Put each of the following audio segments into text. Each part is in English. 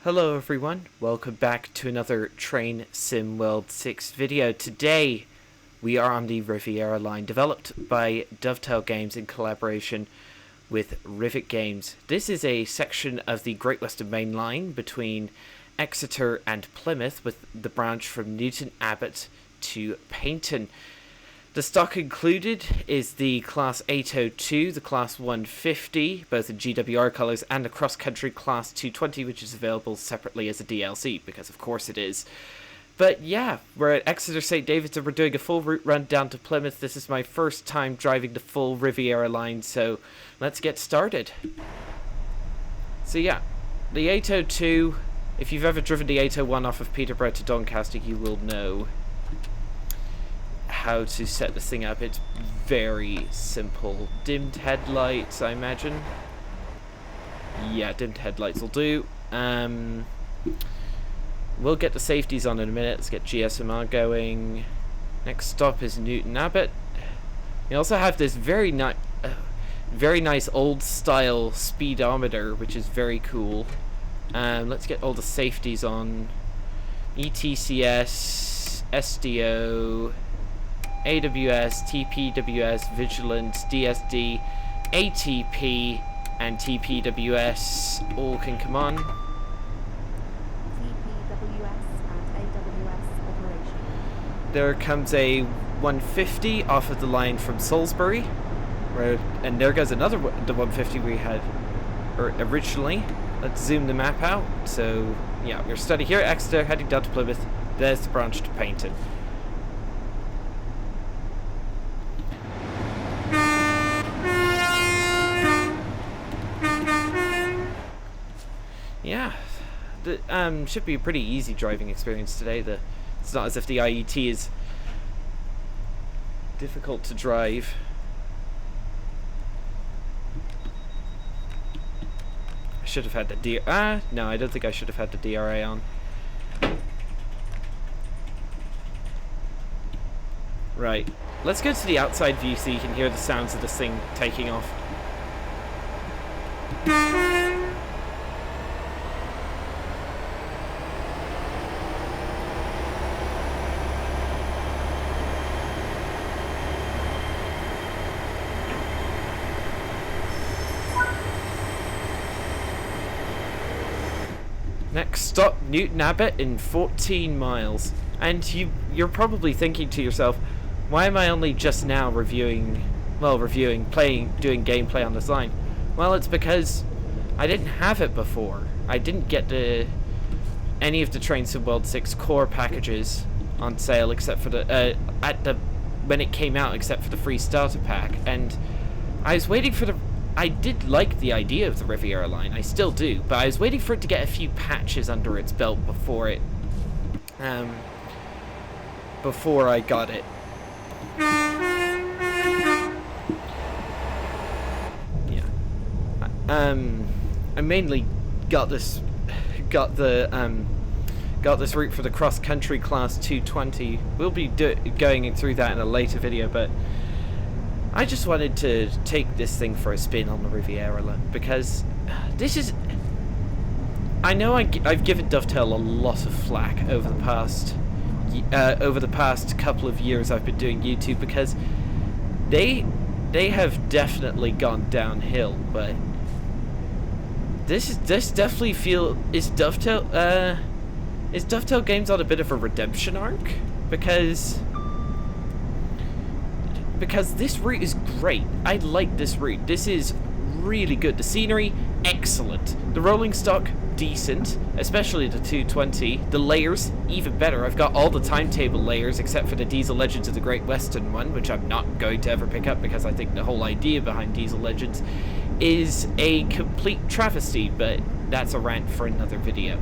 Hello everyone, welcome back to another Train Sim World 6 video. Today we are on the Riviera line, developed by Dovetail Games in collaboration with Rivet Games. This is a section of the Great Western Main Line between Exeter and Plymouth, with the branch from Newton Abbot to Paignton. The stock included is the Class 802, the Class 150, both in GWR colours, and the cross-country Class 220, which is available separately as a DLC, because of course it is. But yeah, we're at Exeter St. David's and we're doing a full route run down to Plymouth. This is my first time driving the full Riviera line, so let's get started. So yeah, the 802, if you've ever driven the 801 off of Peterborough to Doncaster, you will know how to set this thing up. It's very simple. Dimmed headlights, I imagine. Yeah, dimmed headlights will do. We'll get the safeties on in a minute. Let's get GSMR going. Next stop is Newton Abbot. We also have this very nice old style speedometer, which is very cool. Let's get all the safeties on. ETCS, SDO, AWS, TPWS, Vigilance, DSD, ATP, and TPWS all can come on. TPWS and AWS operation. There comes a 150 off of the line from Salisbury, and there goes another the 150 we had originally. Let's zoom the map out. So yeah, we're starting here at Exeter, heading down to Plymouth. There's the branch to Paignton. Yeah, should be a pretty easy driving experience today. It's not as if the IET is difficult to drive. I should have had the no, I don't think I should have had the DRA on. Right, let's go to the outside view so you can hear the sounds of this thing taking off. Next stop, Newton Abbot in 14 miles. And you're probably thinking to yourself, why am I only just now doing gameplay on this line? Well, it's because I didn't have it before. I didn't get any of the Train Sim World 6 core packages on sale except for when it came out, except for the free starter pack. And I was waiting for I did like the idea of the Riviera line, I still do, but I was waiting for it to get a few patches under its belt before I got it. Yeah. I mainly got this route for the cross-country Class 220. We'll be going through that in a later video, but I just wanted to take this thing for a spin on the Riviera line, because this is... I know I've given Dovetail a lot of flack over the past couple of years I've been doing YouTube, because they have definitely gone downhill, but this definitely is Dovetail Games on a bit of a redemption arc, because this route is great. I like this route. This is really good. The scenery, excellent. The rolling stock, decent, especially the 220. The layers, even better. I've got all the timetable layers except for the Diesel Legends of the Great Western one, which I'm not going to ever pick up because I think the whole idea behind Diesel Legends is a complete travesty, but that's a rant for another video.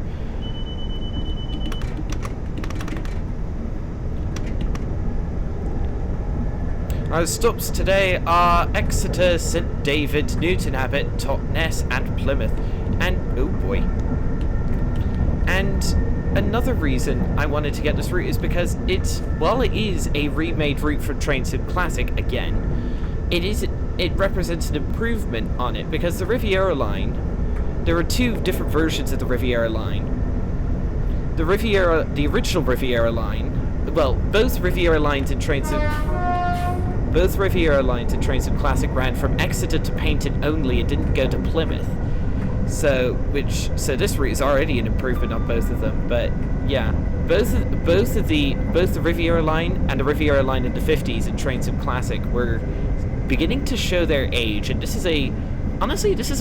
Our stops today are Exeter, St David's, Newton Abbot, Totnes, and Plymouth. And, oh boy. And another reason I wanted to get this route is because while it is a remade route from Train Sim Classic, again, it represents an improvement on it, because the Riviera line there are two different versions of the Riviera line. The original Riviera line, well, both Riviera lines in Train Sim Classic ran from Exeter to Paynton only and didn't go to Plymouth. So this route is already an improvement on both of them. But yeah, both the Riviera line and the Riviera line in the 50s in Train Sim Classic were beginning to show their age, and this is a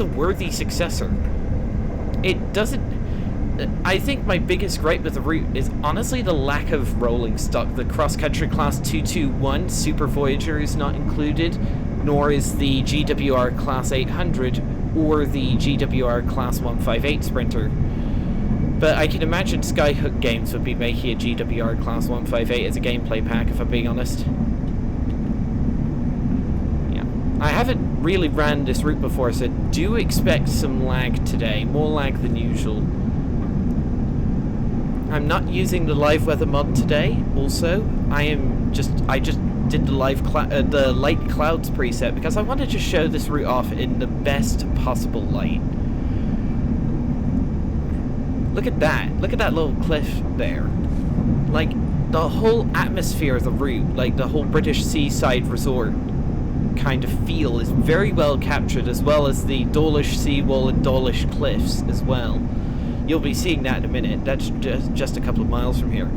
worthy successor. It doesn't. I think my biggest gripe with the route is honestly the lack of rolling stock. The cross-country class 221 Super Voyager is not included, nor is the GWR class 800 or the GWR class 158 Sprinter. But I can imagine Skyhook Games would be making a GWR class 158 as a gameplay pack, if I'm being honest. Yeah. I haven't really ran this route before, so do expect some lag today, more lag than usual. I'm not using the live weather mod today. Also, I just did the light clouds preset because I wanted to show this route off in the best possible light. Look at that! Look at that little cliff there. Like the whole atmosphere of the route, like the whole British seaside resort kind of feel, is very well captured, as well as the Dawlish seawall and Dawlish cliffs as well. You'll be seeing that in a minute. That's just a couple of miles from here.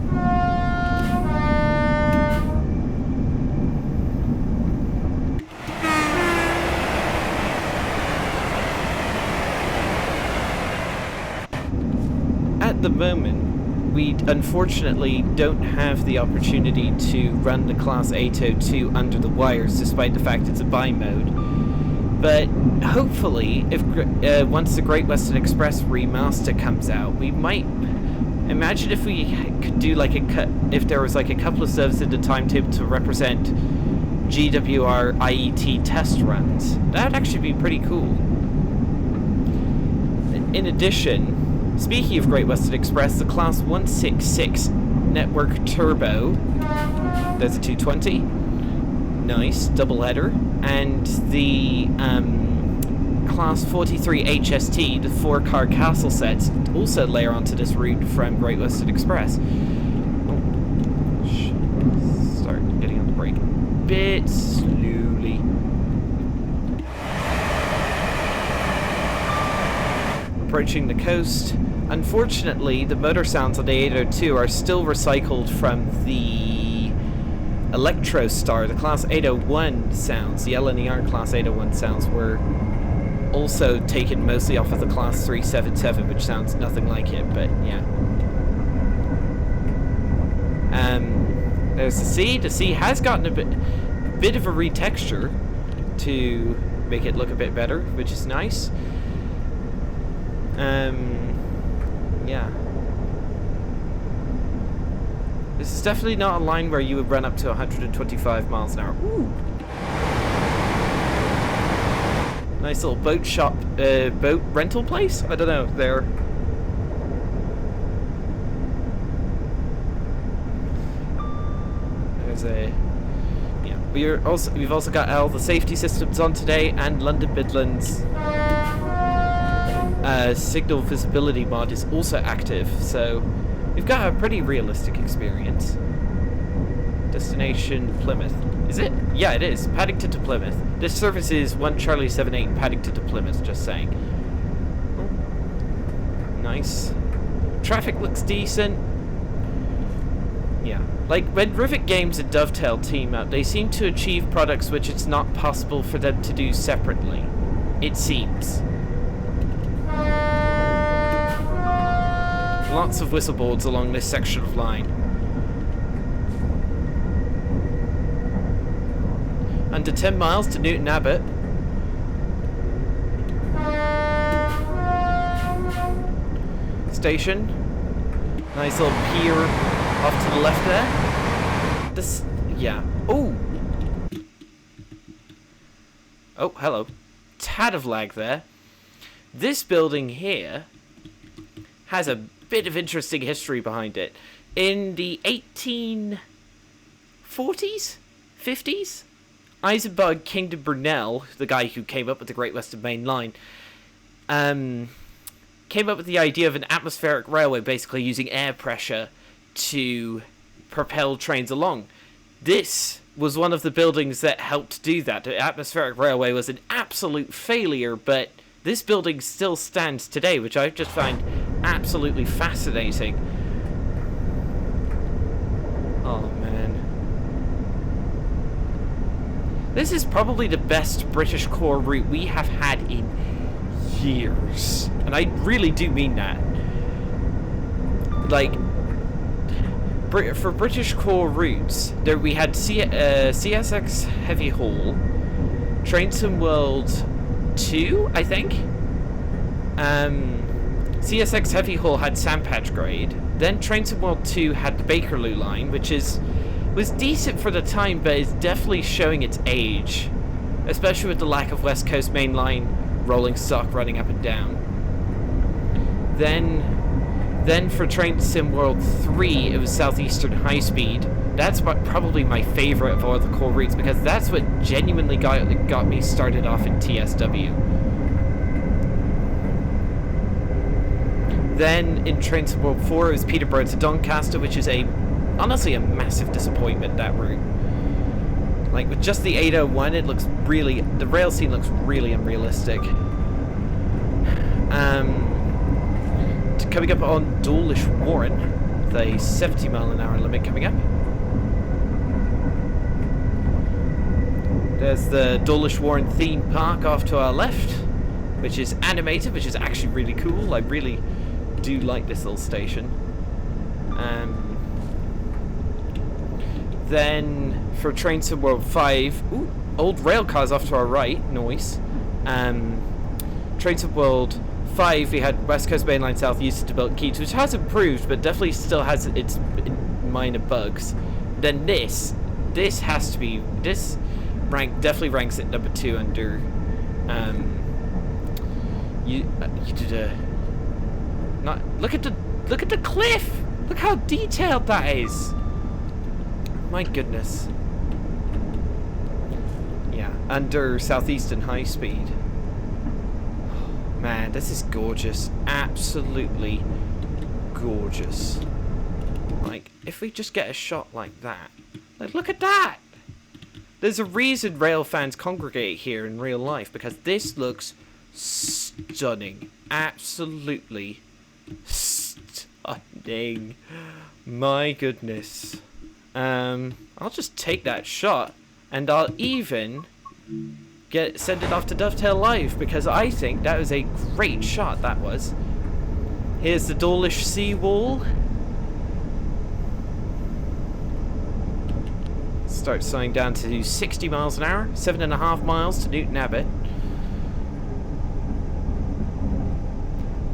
At the moment, we unfortunately don't have the opportunity to run the Class 802 under the wires, despite the fact it's a buy mode. But hopefully, if once the Great Western Express remaster comes out, we might imagine if we could do like if there was like a couple of servers in the timetable to represent GWR IET test runs. That would actually be pretty cool. In addition, speaking of Great Western Express, the Class 166 Network Turbo, there's a 220. Nice, double header. And the Class 43 HST, the 4-car castle sets, also layer onto this route from Great Western Express. Start getting on the brake a bit slowly. Approaching the coast. Unfortunately, the motor sounds on the 802 are still recycled from the Electrostar. The Class 801 sounds, the LNER Class 801 sounds, were also taken mostly off of the Class 377, which sounds nothing like it, but yeah. There's the sea. The sea has gotten a bit of a retexture to make it look a bit better, which is nice. Yeah. This is definitely not a line where you would run up to 125 miles an hour. Ooh. Nice little boat shop, boat rental place? I don't know, there. There's a... Yeah, we've also got all the safety systems on today, and London Midlands signal visibility mod is also active, so we've got a pretty realistic experience. Destination Plymouth. Is it? Yeah, it is. Paddington to Plymouth. This service is 1 Charlie 78 Paddington to Plymouth, just saying. Oh. Nice. Traffic looks decent. Yeah. Like, when Rivet Games and Dovetail team up, they seem to achieve products which it's not possible for them to do separately. It seems. Lots of whistleboards along this section of line. Under 10 miles to Newton Abbot. Station. Nice little pier off to the left there. This, yeah. Oh! Oh, hello. Tad of lag there. This building here has a bit of interesting history behind it. In the 1840s? 50s? Eisenberg Kingdom Brunel, the guy who came up with the Great Western Main Line, came up with the idea of an atmospheric railway, basically using air pressure to propel trains along. This was one of the buildings that helped do that. The atmospheric railway was an absolute failure, but this building still stands today, which I just find absolutely fascinating. Oh, man. This is probably the best British core route we have had in years. And I really do mean that. Like, for British core routes, there we had CSX Heavy Haul, Train Sim World 2, I think. CSX Heavy Haul had Sandpatch Grade. Then Train Sim World 2 had the Bakerloo line, which was decent for the time, but is definitely showing its age, especially with the lack of West Coast Main Line rolling stock running up and down. Then for Train Sim World 3, it was Southeastern High Speed. That's probably my favorite of all the core routes, because that's what genuinely got me started off in TSW. Then in Train Sim World 4, it was Peterborough to Doncaster, which is honestly a massive disappointment, that route. Like, with just the 801, the rail scene looks really unrealistic. Coming up on Dawlish Warren, the 70-mile-an-hour limit coming up. There's the Dawlish Warren theme park off to our left, which is animated, which is actually really cool. I really do like this little station. Then for Train Sim World 5, old rail cars off to our right, nice. Train Sim World 5, we had West Coast Main Line South used to build Keats, which has improved, but definitely still has its minor bugs. Then this definitely ranks at number 2 under. You did a. Not look at the cliff. Look how detailed that is. My goodness. Yeah, under Southeastern High Speed. Man, this is gorgeous. Absolutely gorgeous. Like, if we just get a shot like that. Like, look at that! There's a reason rail fans congregate here in real life, because this looks stunning. Absolutely stunning. My goodness. I'll just take that shot, and I'll even send it off to Dovetail Live, because I think that was a great shot, that was. Here's the Dawlish seawall. Start slowing down to 60 miles an hour, 7.5 miles to Newton Abbot.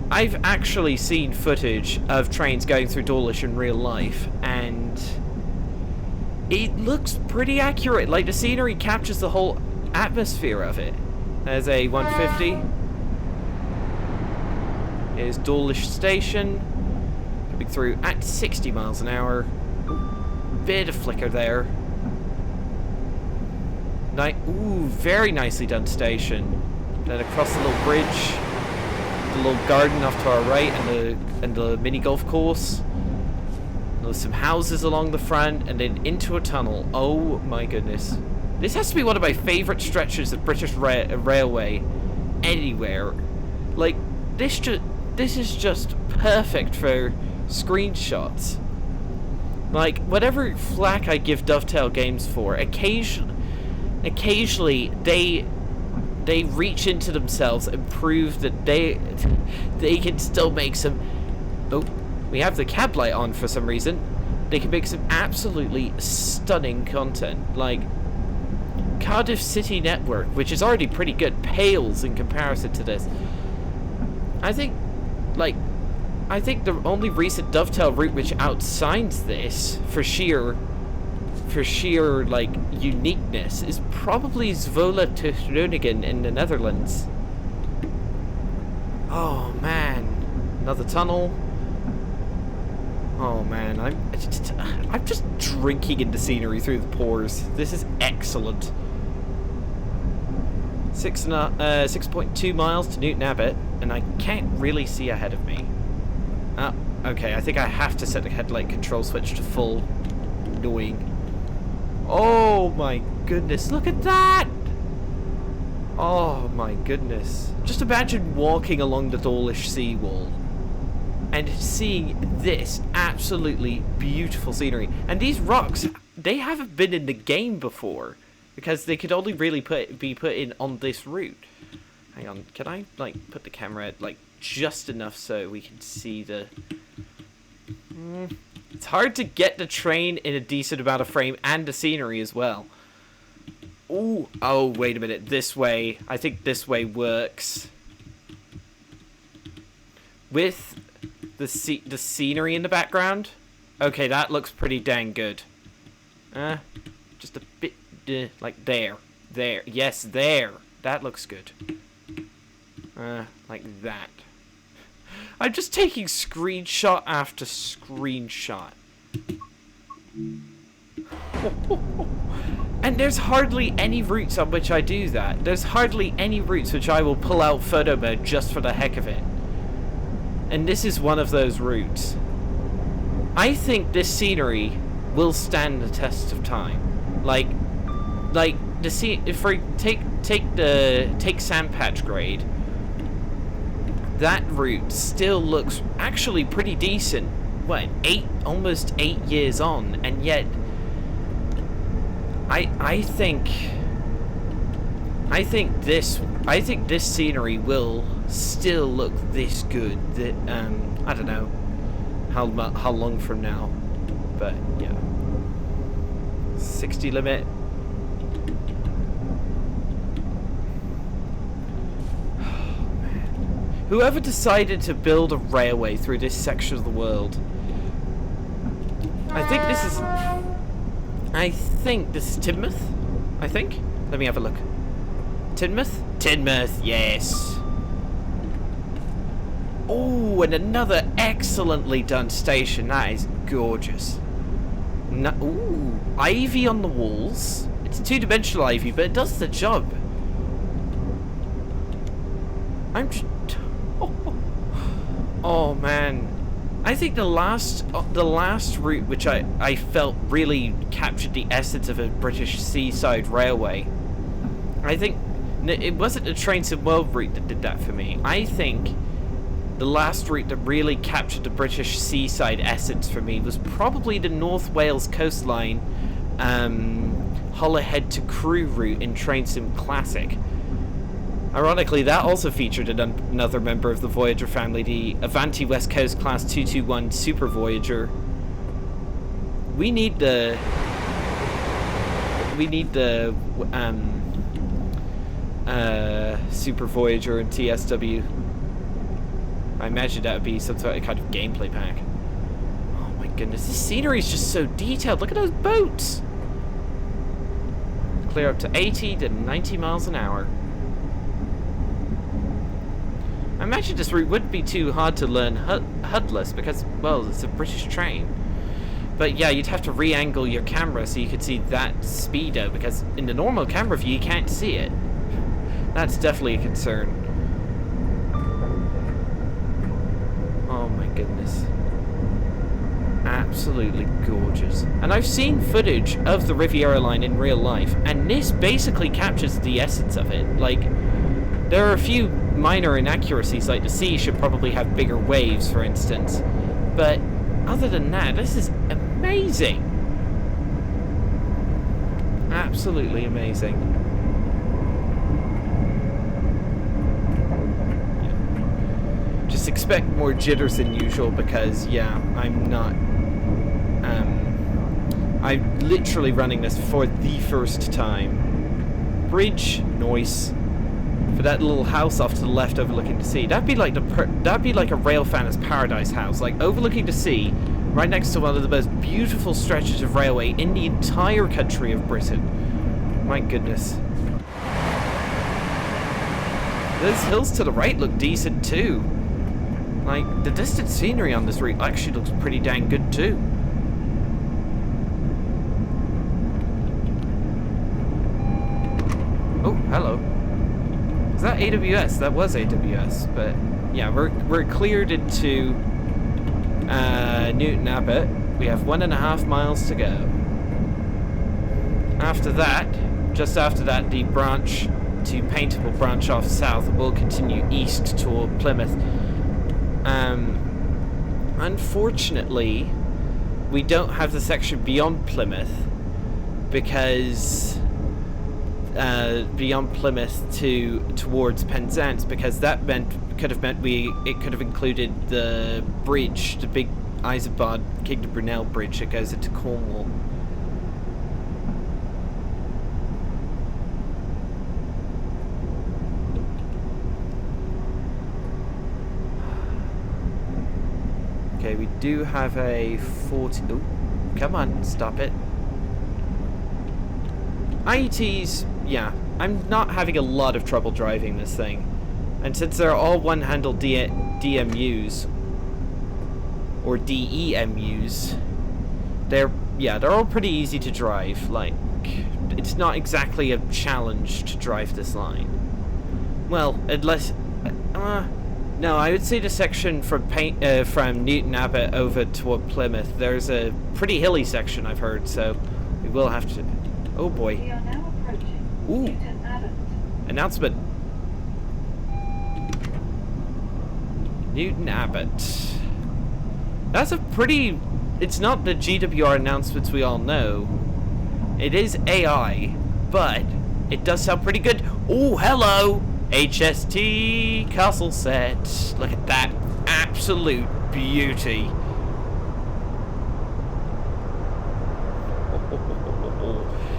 I've actually seen footage of trains going through Dawlish in real life, and it looks pretty accurate. Like, the scenery captures the whole atmosphere of it. There's a 150. Here's Dawlish Station. Coming through at 60 miles an hour. Bit of flicker there. Very nicely done station. Then across the little bridge. The little garden off to our right, and the mini golf course. There's some houses along the front, and then into a tunnel. Oh my goodness. This has to be one of my favourite stretches of British railway anywhere. Like, this is just perfect for screenshots. Like, whatever flack I give Dovetail Games for, occasionally they reach into themselves and prove that they can still make some. Oh, we have the cab light on for some reason. They can make some absolutely stunning content. Like, Cardiff City Network, which is already pretty good, pales in comparison to this. I think the only recent Dovetail route which outshines this for sheer like uniqueness is probably Zwolle to Groningen in the Netherlands. Oh man, another tunnel. Oh man, I'm just drinking in the scenery through the pores. This is excellent. 6.2 miles to Newton Abbot, and I can't really see ahead of me. Okay, I think I have to set the headlight control switch to full. Annoying. Oh my goodness, look at that! Oh my goodness. Just imagine walking along the Dawlish seawall and seeing this absolutely beautiful scenery. And these rocks, they haven't been in the game before, because they could only really be put in on this route. Hang on, can I like put the camera like just enough so we can see the... It's hard to get the train in a decent amount of frame and the scenery as well. Ooh, oh, wait a minute. This way. I think this way works. With the scenery in the background. Okay, that looks pretty dang good. Just a bit, like there. There. Yes, there. That looks good. Like that. I'm just taking screenshot after screenshot. And there's hardly any routes on which I do that. There's hardly any routes which I will pull out photo mode just for the heck of it. And this is one of those routes. I think this scenery will stand the test of time. Like the take Sandpatch Grade. That route still looks actually pretty decent. What, almost 8 years on, and yet I think this scenery will still look this good. That I don't know how long from now, but yeah. 60 limit. Whoever decided to build a railway through this section of the world, I think this is Teignmouth, I think. Let me have a look. Teignmouth? Teignmouth, yes. Oh, and another excellently done station. That is gorgeous. Ooh, ivy on the walls. It's two-dimensional ivy, but it does the job. I'm just... Oh man, I think the last route which I felt really captured the essence of a British seaside railway. I think it wasn't the Train Sim World route that did that for me. I think the last route that really captured the British seaside essence for me was probably the North Wales coastline, Holyhead to Crewe route in Train Sim Classic. Ironically, that also featured another member of the Voyager family, the Avanti West Coast Class 221 Super Voyager. We need the Super Voyager and TSW. I imagine that would be some sort of kind of gameplay pack. Oh my goodness, this scenery is just so detailed. Look at those boats. Clear up to 80 to 90 miles an hour. I imagine this route wouldn't be too hard to learn HUDless because, well, it's a British train. But yeah, you'd have to re-angle your camera so you could see that speedo, because in the normal camera view you can't see it. That's definitely a concern. Oh my goodness. Absolutely gorgeous. And I've seen footage of the Riviera line in real life, and this basically captures the essence of it. Like, there are a few minor inaccuracies, like the sea should probably have bigger waves, for instance. But other than that, this is amazing. Absolutely amazing. Yeah. Just expect more jitters than usual because, yeah, I'm literally running this for the first time. Bridge, noise. For that little house off to the left overlooking the sea. That'd be like a railfanner's paradise house, like overlooking the sea, right next to one of the most beautiful stretches of railway in the entire country of Britain. My goodness. Those hills to the right look decent too. Like, the distant scenery on this route actually looks pretty dang good too. Oh, hello. Is that AWS? That was AWS, but yeah, we're cleared into Newton Abbot. We have 1.5 miles to go. After that, just after that, the branch to Painted will branch off south and will continue east toward Plymouth. Unfortunately, we don't have the section beyond Plymouth because beyond Plymouth towards Penzance, because that could have included the bridge, the big Isambard Kingdom Brunel bridge that goes into Cornwall. Okay, we do have a 40... Ooh, come on, stop it. IETs, yeah, I'm not having a lot of trouble driving this thing. And since they're all one-handle DMUs, or DEMUs, they're all pretty easy to drive. Like, it's not exactly a challenge to drive this line. Well, unless... no, I would say the section from Newton Abbot over toward Plymouth, there's a pretty hilly section, I've heard, so we will have to... Oh boy. We are now approaching Newton Abbot. Announcement. Newton Abbot. That's a pretty... It's not the GWR announcements we all know. It is AI, but it does sound pretty good. Oh, hello! HST castle set. Look at that. Absolute beauty.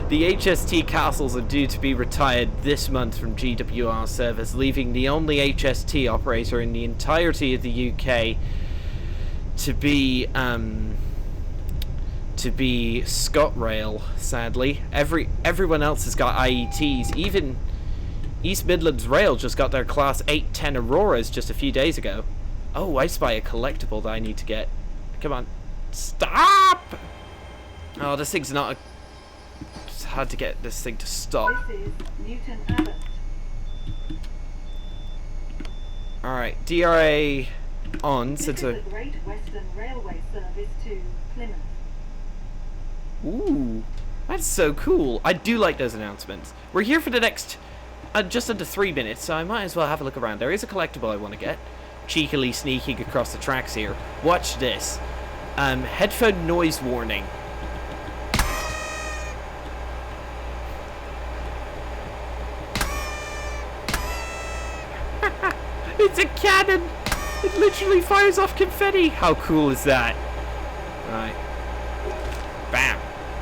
The HST castles are due to be retired this month from GWR service, leaving the only HST operator in the entirety of the UK to be ScotRail, sadly. Everyone else has got IETs. Even East Midlands Rail just got their Class 810 Auroras just a few days ago. Oh, I spy a collectible that I need to get. Come on. Stop! Oh, this thing's not a... It's hard to get this thing to stop. This is Newton Abbot. Alright, DRA on. This is the Great Western Railway service to Plymouth. Ooh, that's so cool. I do like those announcements. We're here for the next just under 3 minutes, so I might as well have a look around. There is a collectible I want to get. Cheekily sneaking across the tracks here. Watch this. Headphone noise warning. It's a cannon! It literally fires off confetti! How cool is that? Right. Bam.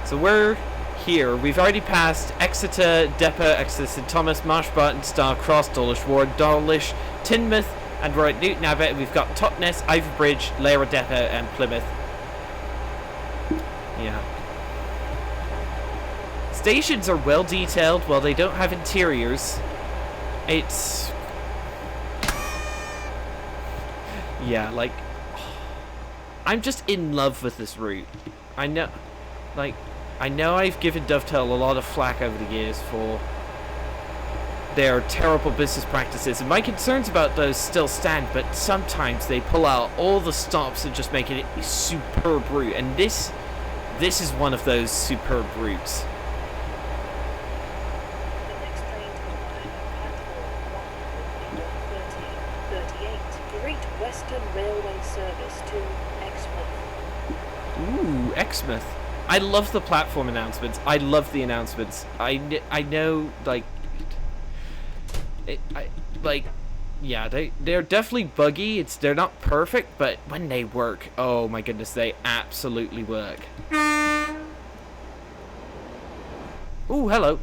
So we're here. We've already passed Exeter, Depot, Exeter, St Thomas, Marshbarton, Star Cross, Dawlish Ward, Dawlish, Teignmouth, and we're at Newton Abbot, and we've got Totnes, Ivor Bridge, Lara Depot, and Plymouth. Yeah. Stations are well detailed, while they don't have interiors. It's... Yeah, like... I'm just in love with this route. I know... Like... I know I've given Dovetail a lot of flack over the years for their terrible business practices, and my concerns about those still stand, but sometimes they pull out all the stops and just make it a superb route, and this is one of those superb routes. The next train to arrive at platform 138, Great Western Railway service to Exmouth. Ooh, Exmouth. I love the platform announcements. I love the announcements. I know, like... yeah, they're definitely buggy. They're not perfect, but when they work, oh my goodness, they absolutely work. Ooh, hello.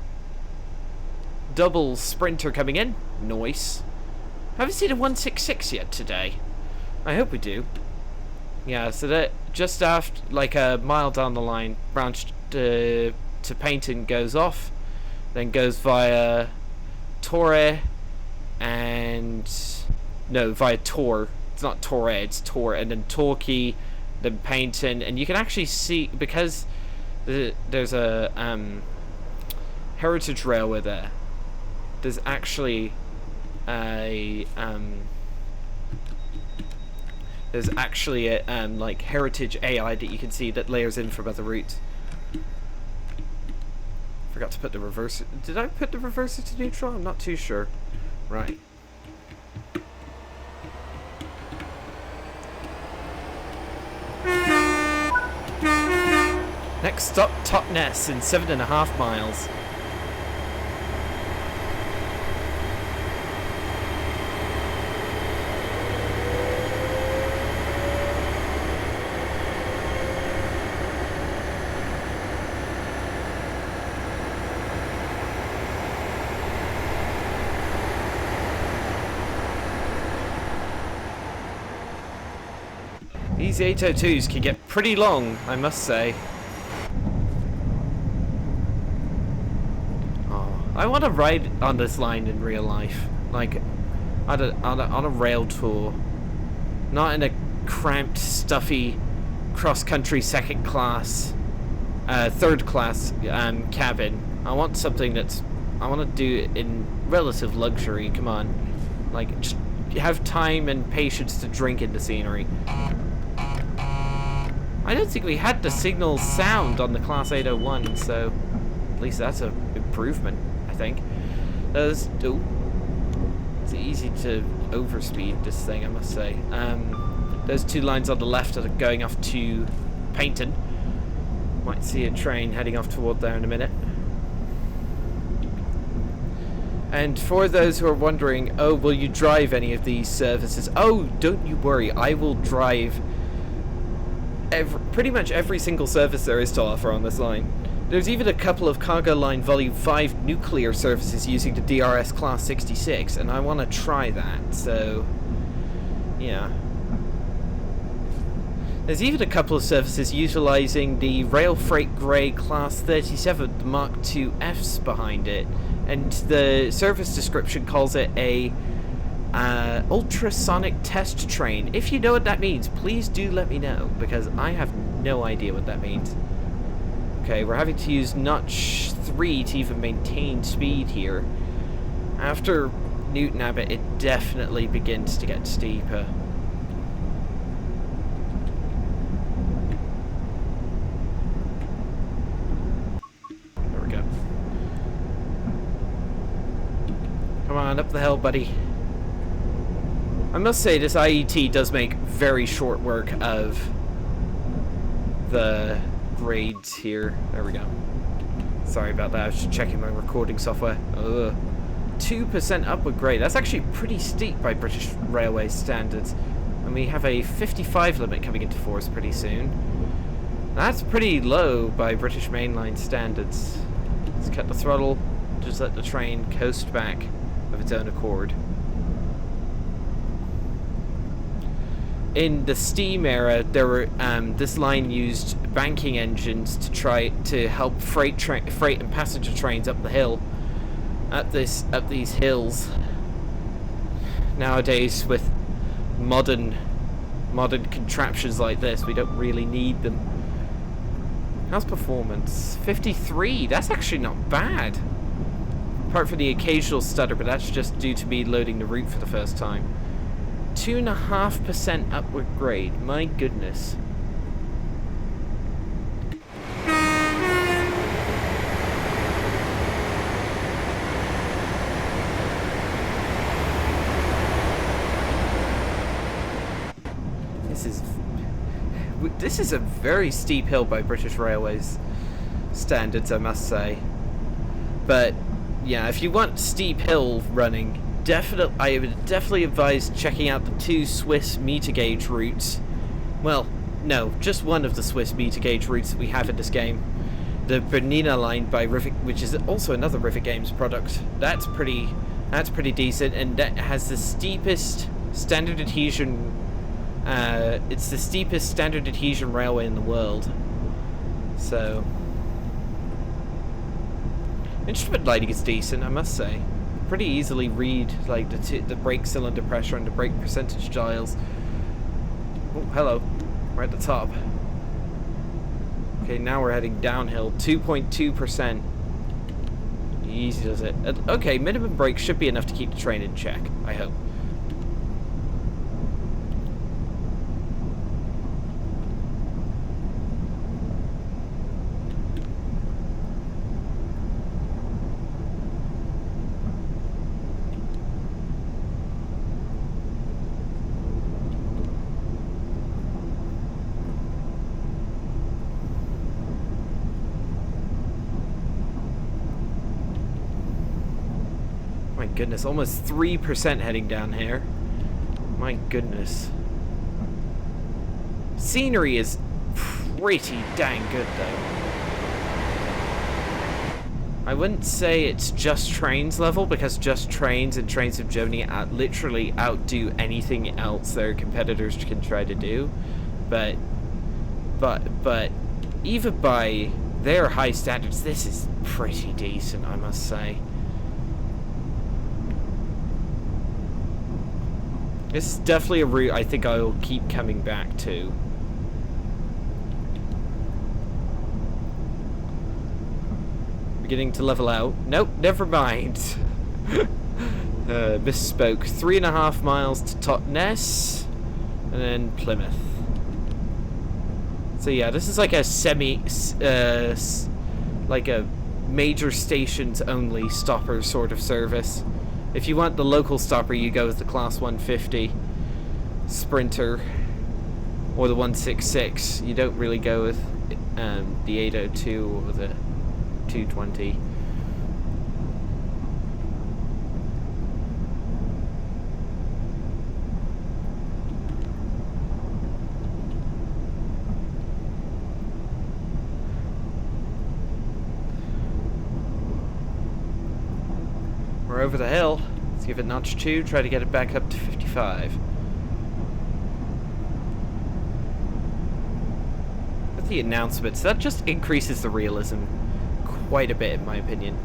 Double sprinter coming in. Nice. Haven't seen a 166 yet today. I hope we do. Yeah, so that just after, like a mile down the line, branch to Painton goes off, then goes via Torre and via Tor. It's not Torre, it's Tor, and then Torquay, then Painton, and you can actually see, because there's a heritage railway there. There's actually there's actually a like heritage AI that you can see that layers in from other routes. Forgot to put the reverser. Did I put the reverser to neutral? I'm not too sure. Right. Next stop, Totnes in 7.5 miles. These 802s can get pretty long, I must say. Oh, I want to ride on this line in real life, like on a rail tour, not in a cramped, stuffy, cross-country third class cabin. I want something I want to do it in relative luxury. Come on, like just have time and patience to drink in the scenery. I don't think we had the signal sound on the Class 801, so at least that's an improvement, I think. It's easy to overspeed this thing, I must say. Those two lines on the left are going off to Paynton. Might see a train heading off toward there in a minute. And for those who are wondering, oh, will you drive any of these services? Oh, don't you worry, I will drive pretty much every single service there is to offer on this line. There's even a couple of Cargo Line Volume 5 nuclear services using the DRS Class 66, and I want to try that, so yeah. There's even a couple of services utilizing the Rail Freight Grey Class 37, the Mark II Fs behind it, and the service description calls it a ultrasonic test train. If you know what that means, please do let me know, because I have no idea what that means. Okay, we're having to use notch 3 to even maintain speed here. After Newton Abbot, it definitely begins to get steeper. There we go. Come on, up the hill, buddy. I must say, this IET does make very short work of the grades here. There we go. Sorry about that, I was just checking my recording software. 2% upward grade. That's actually pretty steep by British Railway standards. And we have a 55 limit coming into force pretty soon. That's pretty low by British mainline standards. Let's cut the throttle, just let the train coast back of its own accord. In the steam era, there were this line used banking engines to try to help freight and passenger trains up the hill, up these hills. Nowadays, with modern contraptions like this, we don't really need them. How's performance? 53. That's actually not bad. Apart from the occasional stutter, but that's just due to me loading the route for the first time. 2.5% upward grade. My goodness. This is a very steep hill by British Railways standards, I must say. But yeah, if you want steep hill running, I would definitely advise checking out the two Swiss meter gauge routes. Well, no, just one of the Swiss meter gauge routes that we have in this game. The Bernina line by Riviera, which is also another Riviera Games product. That's pretty decent, and that has the steepest standard adhesion. It's the steepest standard adhesion railway in the world. So, instrument lighting is decent, I must say. Pretty easily read like the brake cylinder pressure and the brake percentage dials. Oh, hello. We're at the top. Okay, now we're heading downhill. 2.2%. Easy does it. Okay, minimum brake should be enough to keep the train in check, I hope. My goodness, almost 3% heading down here. My goodness. Scenery is pretty dang good, though. I wouldn't say it's Just Trains level, because Just Trains and Trains of Germany literally outdo anything else their competitors can try to do. But even by their high standards, this is pretty decent, I must say. This is definitely a route I think I will keep coming back to. Beginning to level out. Nope, never mind. Misspoke. 3.5 miles to Totnes, and then Plymouth. So yeah, this is like a like a major stations only stopper sort of service. If you want the local stopper, you go with the Class 150 Sprinter or the 166. You don't really go with the 802 or the 220. We're over the hill. Let's give it notch 2, try to get it back up to 55. With the announcements, that just increases the realism quite a bit, in my opinion.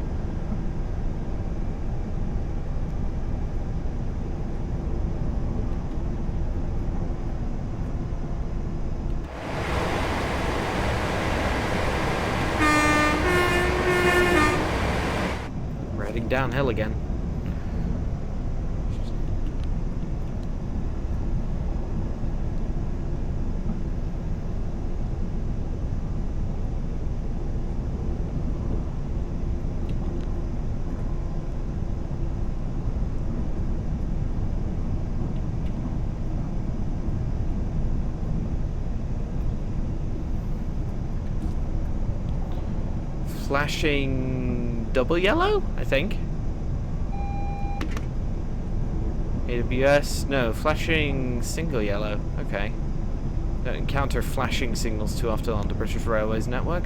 We're heading downhill again. Flashing double yellow, I think. AWS, no, flashing single yellow. Okay. Don't encounter flashing signals too often on the British Railways network.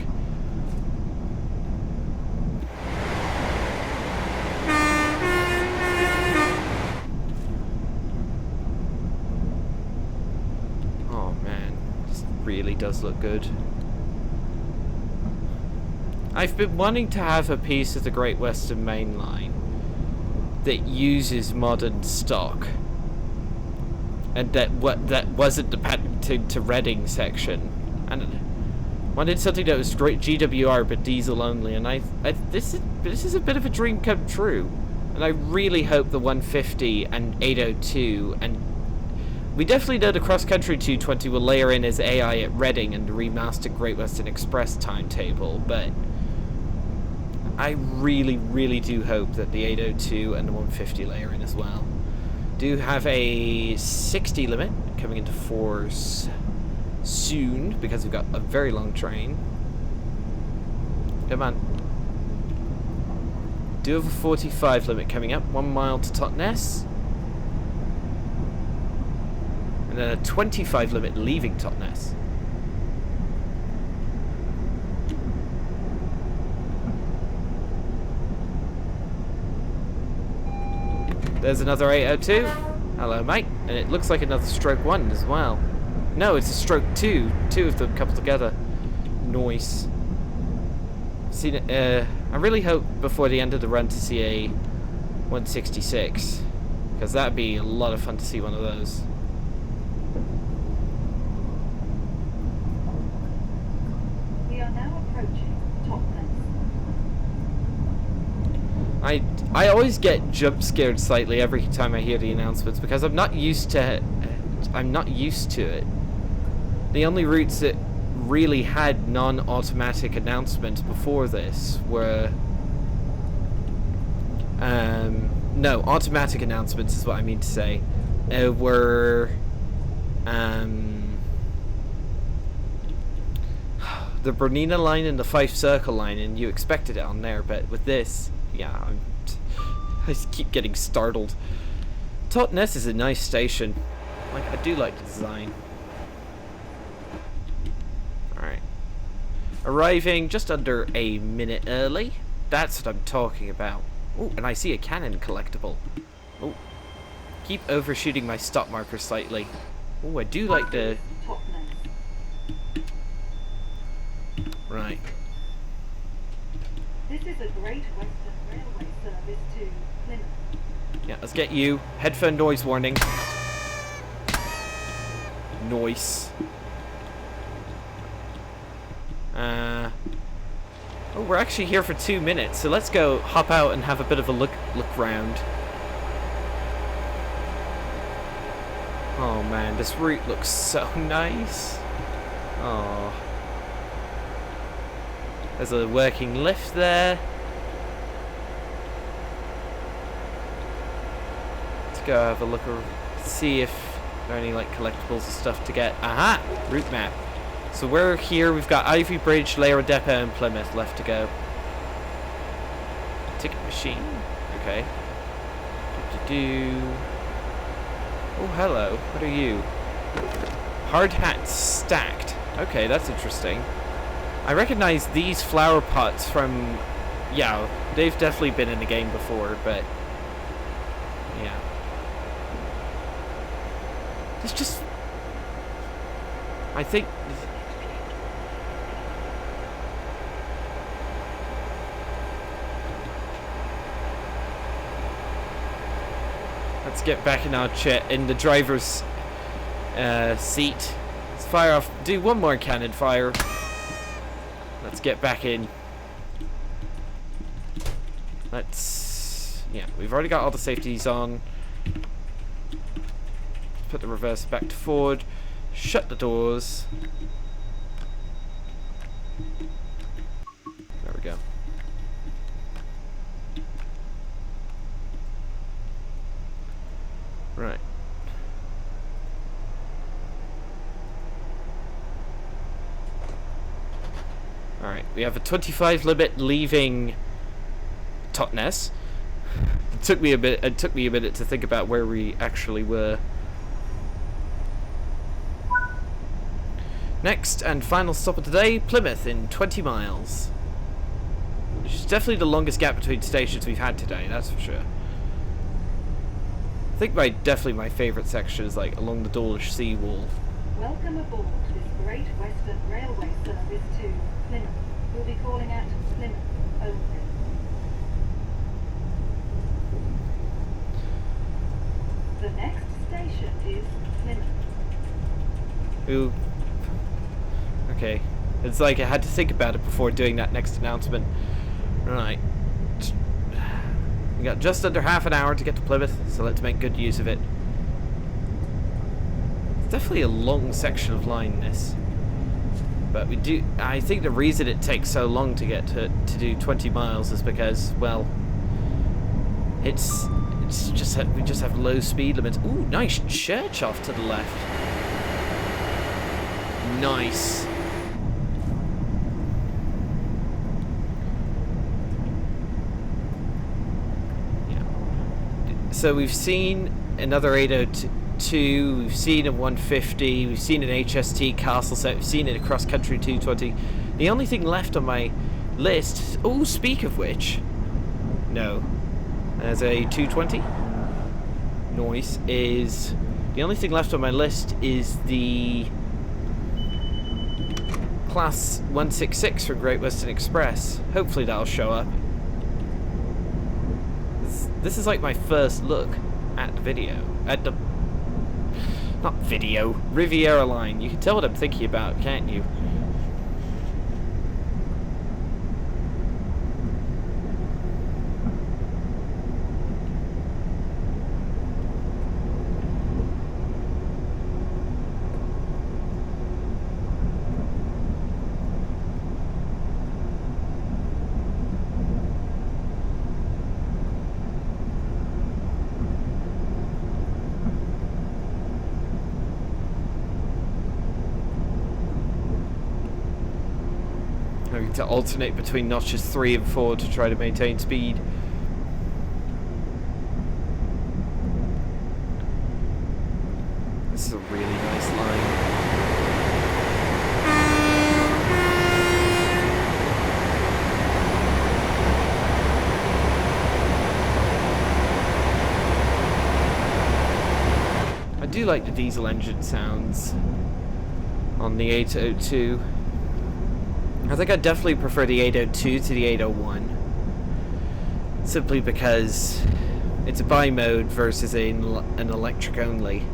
Oh man, this really does look good. I've been wanting to have a piece of the Great Western Main Line that uses modern stock, and that wasn't dependent to Reading section. And wanted something that was great GWR but diesel only. And this is a bit of a dream come true. And I really hope the 150 and 802, and we definitely know the Cross Country 220 will layer in as AI at Reading and the remastered Great Western Express timetable, but I really, really do hope that the 802 and the 150 layer in as well. Do have a 60 limit coming into force soon, because we've got a very long train. Come on. Do have a 45 limit coming up, 1 mile to Totnes. And then a 25 limit leaving Totnes. There's another 802. Hello, mate. And it looks like another stroke 1 as well. No, it's a stroke 2. Two of them coupled together. Nice. I really hope before the end of the run to see a 166. Because that'd be a lot of fun to see one of those. We are now approaching Totnes. I always get jump scared slightly every time I hear the announcements because I'm not used to it. The only routes that really had non-automatic announcements before this were no, automatic announcements is what I mean to say. Were the Bernina line and the Fife Circle line, and you expected it on there, but with this, yeah, I just keep getting startled. Totnes is a nice station. Like, I do like the design. Alright. Arriving just under a minute early. That's what I'm talking about. Oh, and I see a cannon collectible. Oh. Keep overshooting my stop marker slightly. Oh, I do like the... Right. This is a Great Western Railway service to Plymouth. Yeah, let's get you. Headphone noise warning. Noise. Oh, we're actually here for 2 minutes, so let's go hop out and have a bit of a look round. Oh man, this route looks so nice. Oh. There's a working lift there. Let's go have a look or see if there are any like collectibles and stuff to get. Aha! Route map. So we're here, we've got Ivy Bridge, Layer Depot and Plymouth left to go. Ticket machine. Okay. Oh, hello. What are you? Hard hats stacked. Okay, that's interesting. I recognize these flower pots from... Yeah, they've definitely been in the game before, but... Yeah. It's just... I think... Let's get back in our chair, in the driver's seat. Let's fire off, do one more cannon fire. Let's get back in. Yeah, we've already got all the safeties on. Put the reverse back to forward. Shut the doors. There we go. Right. Alright, we have a 25 limit leaving Totnes. It took me a minute to think about where we actually were. Next and final stop of the day, Plymouth in 20 miles. Which is definitely the longest gap between stations we've had today, that's for sure. I think definitely my favourite section is like along the Dawlish seawall. Welcome aboard this Great Western Railway service to Plymouth. We'll be calling at Plymouth only. The next station is Plymouth. Ooh. Okay. It's like I had to think about it before doing that next announcement. Right. We got just under half an hour to get to Plymouth, so let's make good use of it. It's definitely a long section of line, this. But we do... I think the reason it takes so long to get to do 20 miles is because, well... It's just... We just have low speed limits. Ooh, nice church off to the left. Nice. So we've seen another 802, we've seen a 150, we've seen an HST castle set, we've seen it a cross-country 220. The only thing left on my list... Oh, speak of which... No. There's a 220. Noise is... The only thing left on my list is the... Class 166 from Great Western Express. Hopefully that'll show up. This is like my first look at the video. At the... Not video. Riviera line. You can tell what I'm thinking about, can't you? Having to alternate between notches 3 and 4 to try to maintain speed. This is a really nice line. I do like the diesel engine sounds on the 802. I think I definitely prefer the 802 to the 801. Simply because it's a bi-mode versus an electric only.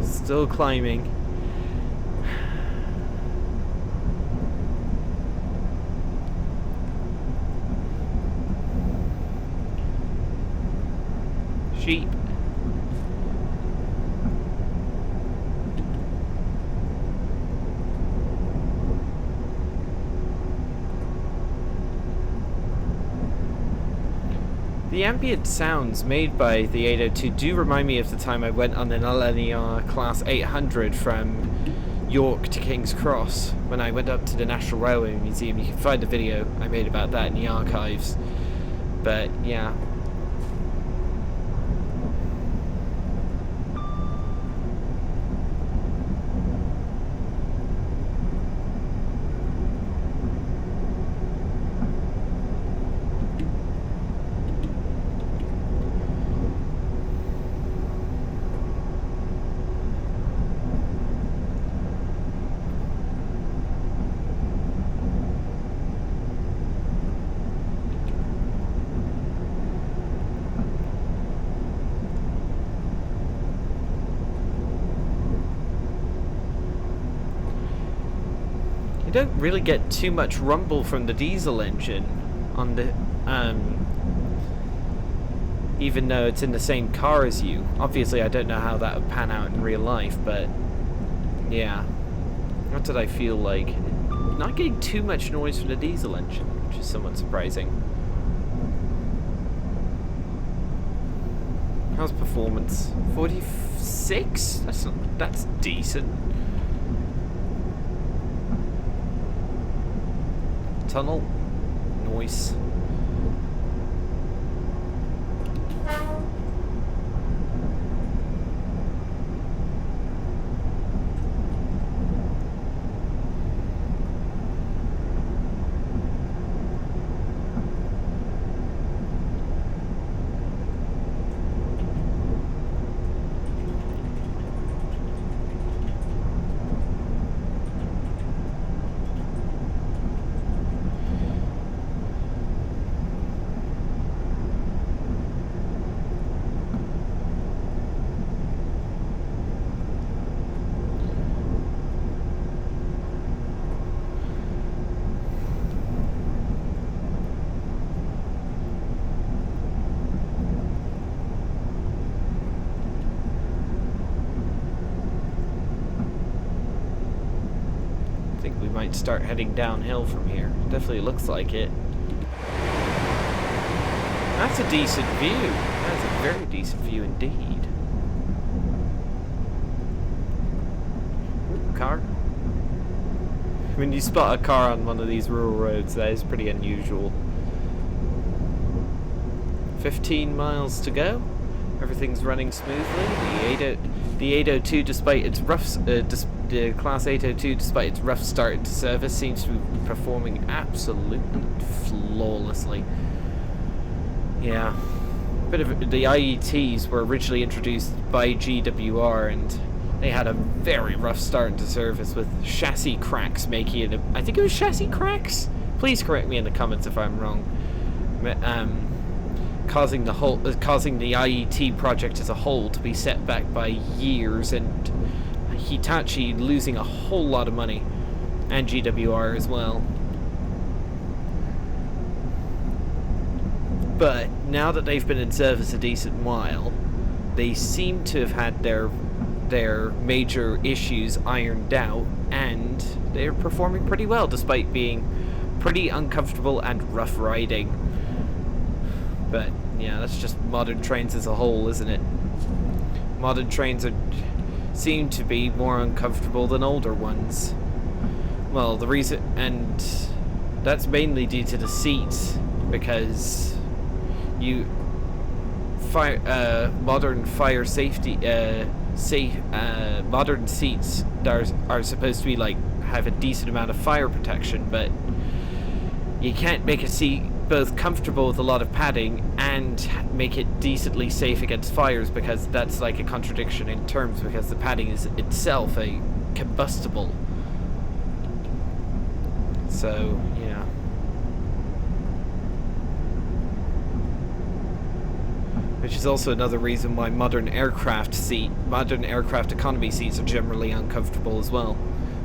Still climbing. Sheep. The ambient sounds made by the 802 do remind me of the time I went on an LNER Class 800 from York to King's Cross when I went up to the National Railway Museum. You can find the video I made about that in the archives. But yeah. You don't really get too much rumble from the diesel engine on the even though it's in the same car as you. Obviously I don't know how that would pan out in real life, but yeah, what did I feel like? Not getting too much noise from the diesel engine, which is somewhat surprising. How's performance? 46? That's decent. Tunnel noise. Might start heading downhill from here. Definitely looks like it. That's a decent view. That's a very decent view indeed. Ooh, car. When you spot a car on one of these rural roads, that is pretty unusual. 15 miles to go. Everything's running smoothly. The 802, despite its rough, the Class 802, despite its rough start into service, seems to be performing absolutely flawlessly. Yeah, bit of the IETs were originally introduced by GWR, and they had a very rough start into service with chassis cracks making it. I think it was chassis cracks. Please correct me in the comments if I'm wrong. Causing the IET project as a whole to be set back by years, and Hitachi losing a whole lot of money, and GWR as well. But now that they've been in service a decent while, they seem to have had their major issues ironed out, and they're performing pretty well despite being pretty uncomfortable and rough riding. But yeah, that's just modern trains as a whole, isn't it? Modern trains seem to be more uncomfortable than older ones. Well, the reason, and that's mainly due to the seats, because modern fire safety modern seats are supposed to be like have a decent amount of fire protection, but you can't make a seat both comfortable with a lot of padding and make it decently safe against fires, because that's like a contradiction in terms, because the padding is itself a combustible. So yeah. Which is also another reason why modern aircraft economy seats are generally uncomfortable as well,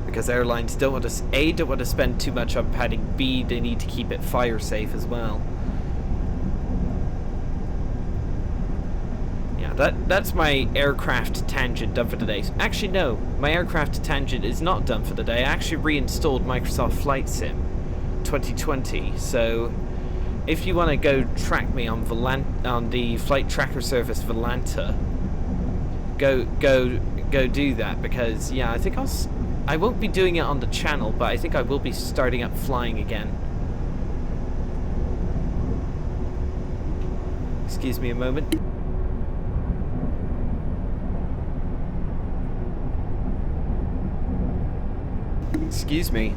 because airlines don't want to spend too much on padding, B, they need to keep it fire safe as well. Yeah, that's my aircraft tangent done for the day. Actually no, my aircraft tangent is not done for the day. I actually reinstalled Microsoft Flight Sim 2020, so if you want to go track me on the flight tracker service Volanta, go do that, because yeah, I think I won't be doing it on the channel, but I think I will be starting up flying again. Excuse me a moment. Excuse me.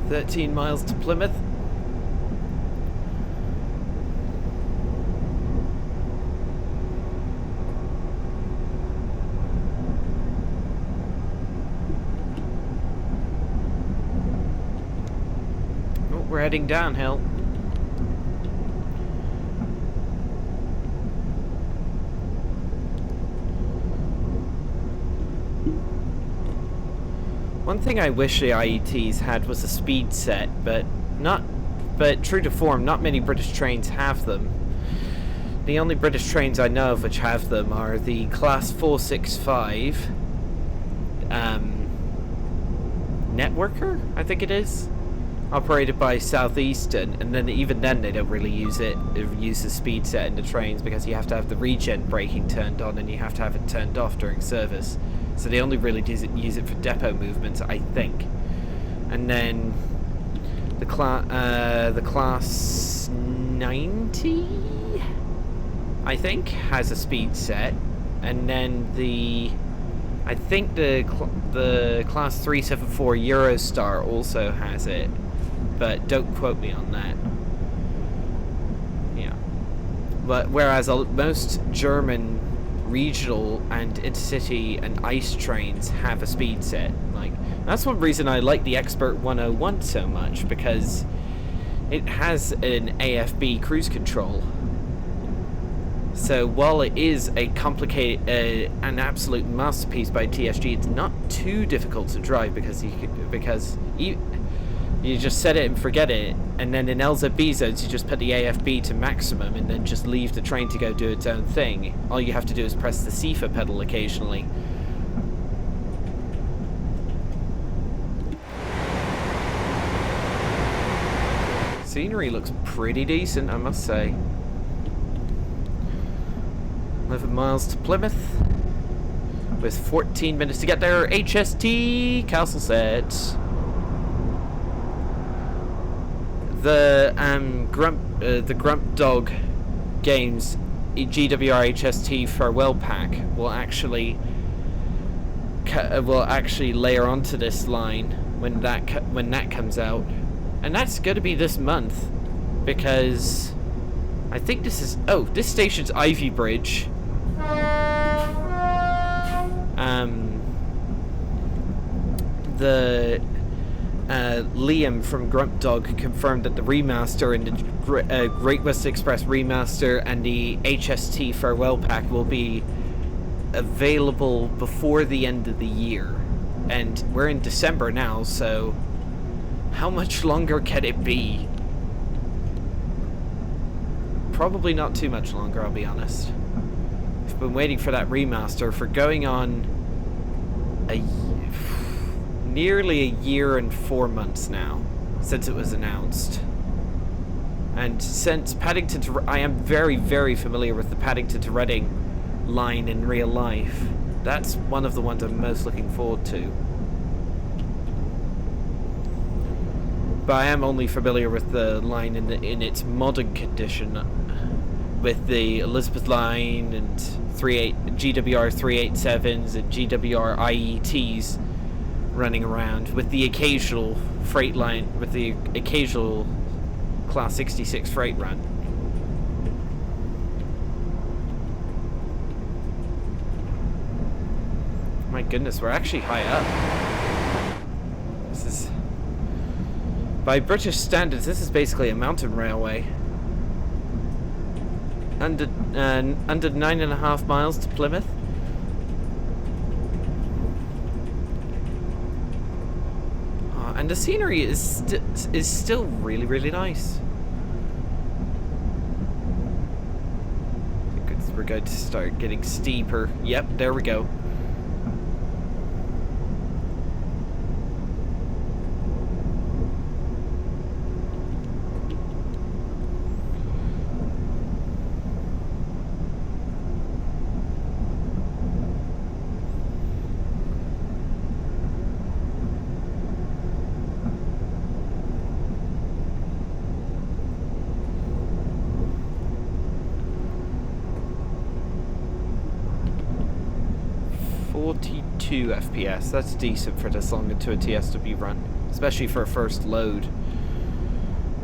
13 miles to Plymouth. Oh, we're heading downhill. One thing I wish the IETs had was a speed set, but true to form, not many British trains have them. The only British trains I know of which have them are the Class 465 Networker, I think it is, operated by Southeastern, and then even then they don't really use the speed set in the trains, because you have to have the regen braking turned on and you have to have it turned off during service. So they only really use it for depot movements, I think. And then the class 90, I think, has a speed set, and then I think the class 374 Eurostar also has it, but don't quote me on that. Yeah, but whereas most German regional and intercity and ice trains have a speed set. Like, that's one reason I like the Expert 101 so much, because it has an AFB cruise control. So while it is a complicated, an absolute masterpiece by TSG, it's not too difficult to drive, because you just set it and forget it, and then in LZB zones you just put the AFB to maximum and then just leave the train to go do its own thing. All you have to do is press the CIFA pedal occasionally. Scenery looks pretty decent, I must say. 11 miles to Plymouth, with 14 minutes to get there. HST Castle Set. The Grump Dog Games GWR HST Farewell Pack will actually layer onto this line when that comes out, and that's going to be this month, because I think this station's Ivy Bridge. Liam from Grump Dog confirmed that the remaster and the Great West Express remaster and the HST Farewell Pack will be available before the end of the year. And we're in December now, so how much longer can it be? Probably not too much longer, I'll be honest. I've been waiting for that remaster for going on nearly a year and 4 months now since it was announced. And since Paddington to... I am very, very familiar with the Paddington to Reading line in real life. That's one of the ones I'm most looking forward to. But I am only familiar with the line in its modern condition, with the Elizabeth line and GWR 387s and GWR IETs running around, with the occasional freight line, with the occasional Class 66 freight run. My goodness, we're actually high up. This is... By British standards, this is basically a mountain railway. Under 9.5 miles to Plymouth. And the scenery is still really, really nice. I think we're going to start getting steeper. Yep, there we go. FPS, that's decent for this long into a TSW run, especially for a first load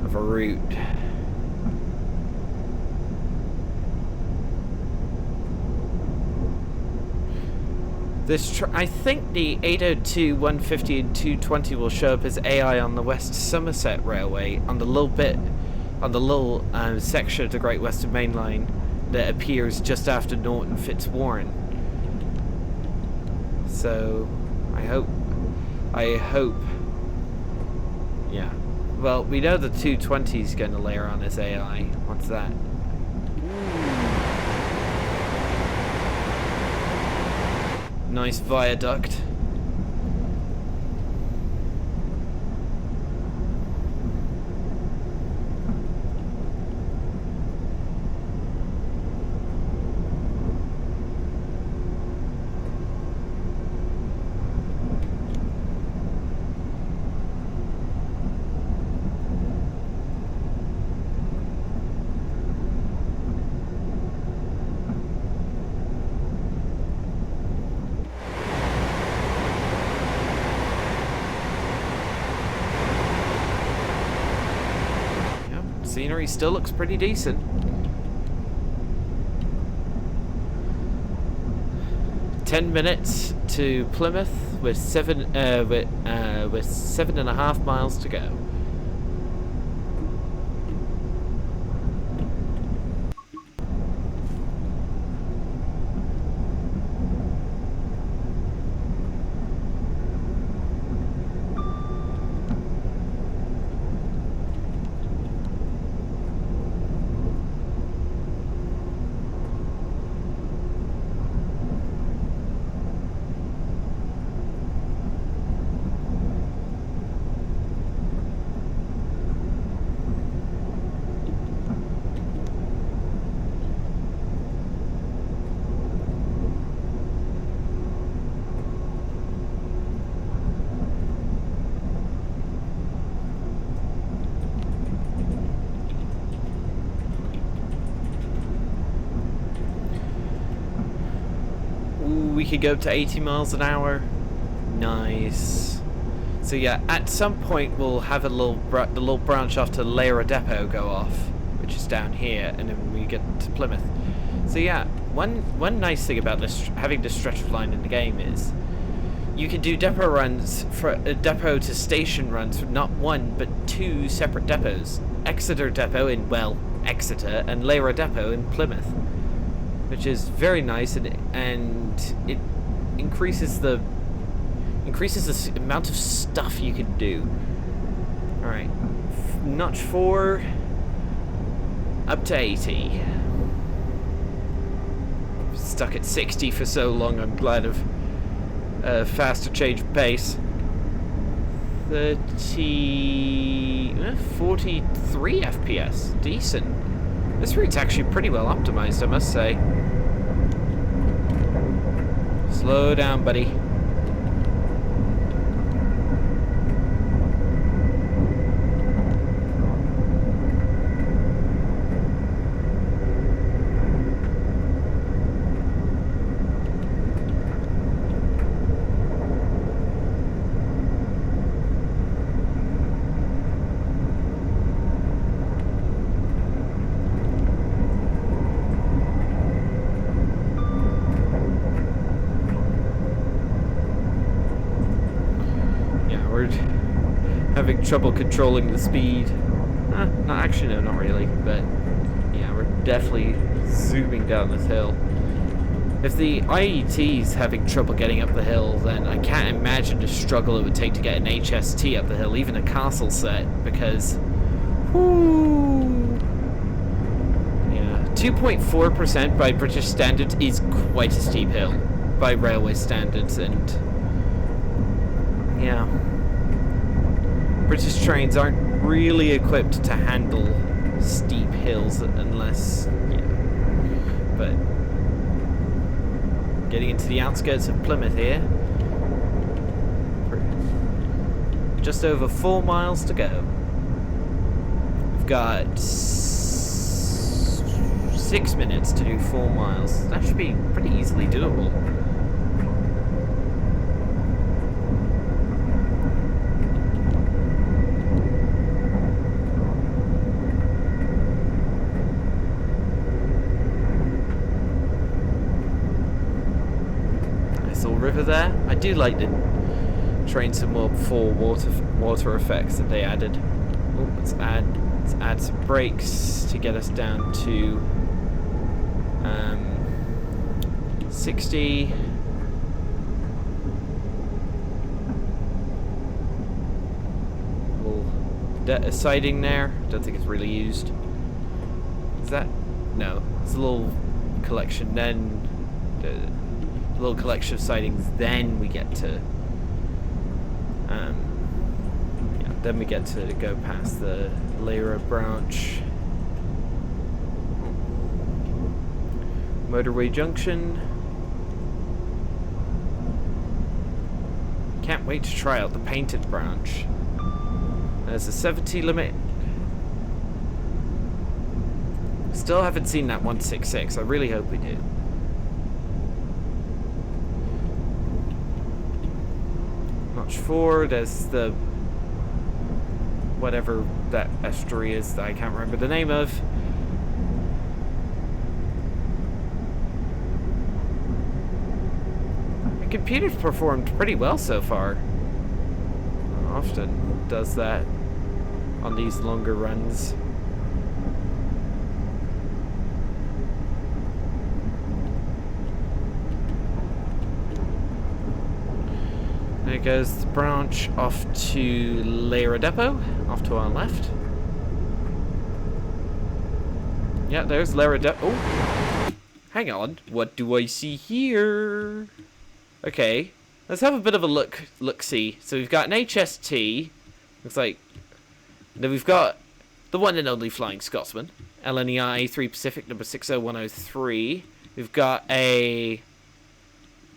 of a route. I think the 802, 150 and 220 will show up as AI on the West Somerset Railway, on the little section of the Great Western Main Line that appears just after Norton Fitzwarren. So, I hope, yeah. Well, we know the 220 is going to layer on as AI. What's that? Nice viaduct. Scenery still looks pretty decent. "10 minutes to Plymouth with 7.5 miles to go." We could go up to 80 miles an hour. Nice. So yeah, at some point we'll have the little branch off to Lyra Depot go off, which is down here, and then we get to Plymouth. So yeah, one nice thing about this, having this stretch of line in the game, is you can do depot runs for depot to station runs for not one but two separate depots: Exeter Depot in, well, Exeter, and Lyra Depot in Plymouth. which is very nice, and it increases the amount of stuff you can do. All right, notch 4 up to 80. Stuck at 60 for so long. I'm glad of a faster change of pace. 43 FPS. Decent. This route's actually pretty well optimized, I must say. Slow down, buddy. Having trouble controlling the speed. No, actually, no, not really. But yeah, we're definitely zooming down this hill. If the IET's having trouble getting up the hill, then I can't imagine the struggle it would take to get an HST up the hill, even a castle set, because, whoo, yeah, 2.4% by British standards is quite a steep hill by railway standards, and yeah. British trains aren't really equipped to handle steep hills unless, yeah. But getting into the outskirts of Plymouth here. Just over 4 miles to go. We've got 6 minutes to do 4 miles. That should be pretty easily doable. River there. I do like the train some more full water effects that they added. Oh, let's add some brakes to get us down to 60. A siding there. Don't think it's really used. Is that? No. It's a little collection. Then a little collection of sidings. Then we get to. Yeah. Then we get to go past the Riviera branch. Motorway junction. Can't wait to try out the painted branch. There's a 70 limit. Still haven't seen that 166. I really hope we do. Notch 4. There's the whatever that estuary is that I can't remember the name of. The computer's performed pretty well so far. Often does that on these longer runs. There goes the branch off to Riviera Depot, off to our left. Yeah, there's Riviera Depot. Oh, hang on. What do I see here? Okay, let's have a bit of a look-see. So we've got an HST. Looks like. Then we've got the one and only Flying Scotsman, LNER A3 Pacific number 60103. We've got a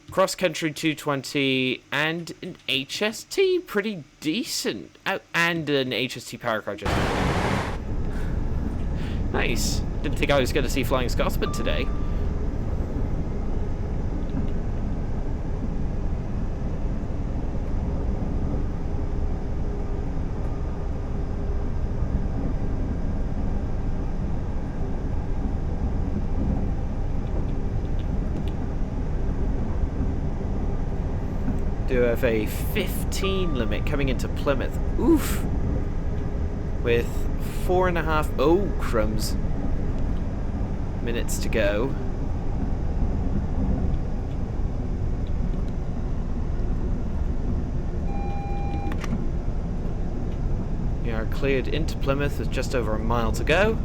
Cross Country 220 and an HST, pretty decent, and an HST Power Car just. Nice. Didn't think I was going to see Flying Scotsman today. Do have a 15 limit coming into Plymouth. Oof. With 4.5 crumbs minutes to go. cleared into Plymouth with just over a mile to go.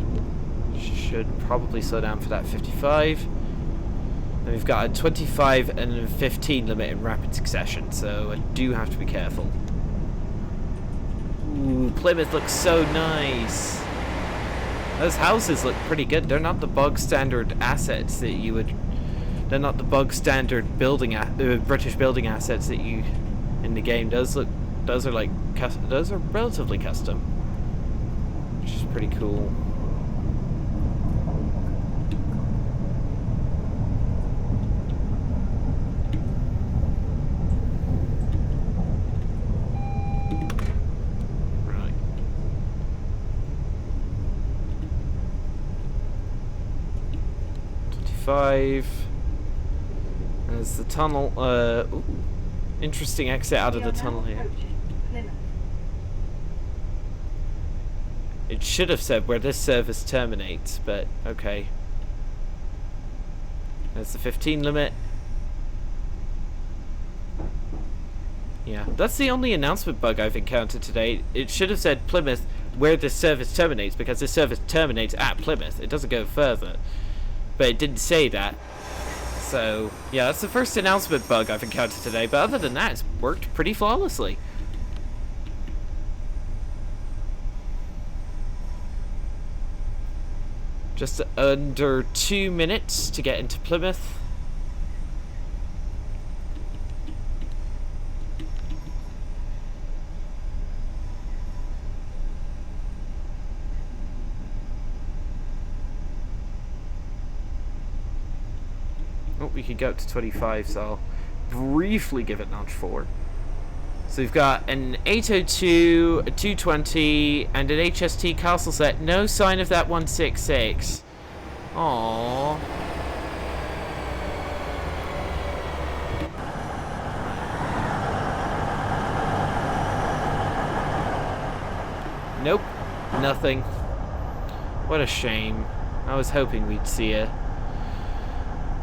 Should probably slow down for that 55. And we've got a 25 and a 15 limit in rapid succession, so I do have to be careful. Ooh, Plymouth looks so nice. Those houses look pretty good. They're not the bog standard assets that you would... They're not the bog standard building British building assets that you in the game. Those are like those are relatively custom, which is pretty cool. Right. .25. There's the tunnel. Ooh, interesting exit out of the tunnel here. It should have said where this service terminates, but okay. There's the 15 limit. Yeah, that's the only announcement bug I've encountered today. It should have said Plymouth where this service terminates, because this service terminates at Plymouth. It doesn't go further. But it didn't say that. So, yeah, that's the first announcement bug I've encountered today, but other than that, it's worked pretty flawlessly. Just under 2 minutes to get into Plymouth. Oh, we could go up to 25, so I'll briefly give it notch 4. So we've got an 802, a 220, and an HST castle set. No sign of that 166. Aww. Nope, nothing. What a shame. I was hoping we'd see a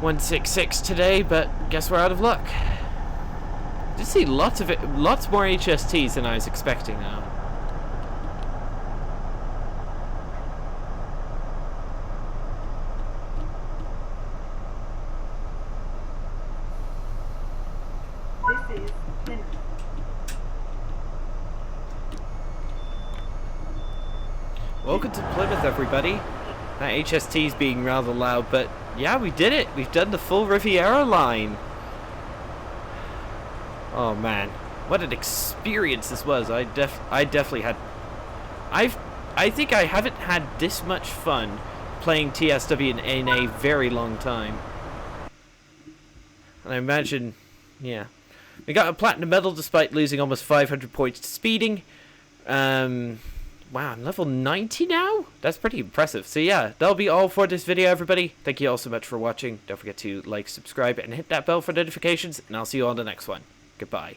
166 today, but guess we're out of luck. Did see lots more HSTs than I was expecting now. This is Plymouth. Welcome to Plymouth, everybody. That HST is being rather loud, but yeah, we did it. We've done the full Riviera line. Oh man, what an experience this was. I definitely had... I think I haven't had this much fun playing TSW in a very long time. And I imagine, yeah. We got a platinum medal despite losing almost 500 points to speeding. Wow, I'm level 90 now? That's pretty impressive. So yeah, that'll be all for this video, everybody. Thank you all so much for watching. Don't forget to like, subscribe, and hit that bell for notifications. And I'll see you on the next one. Goodbye.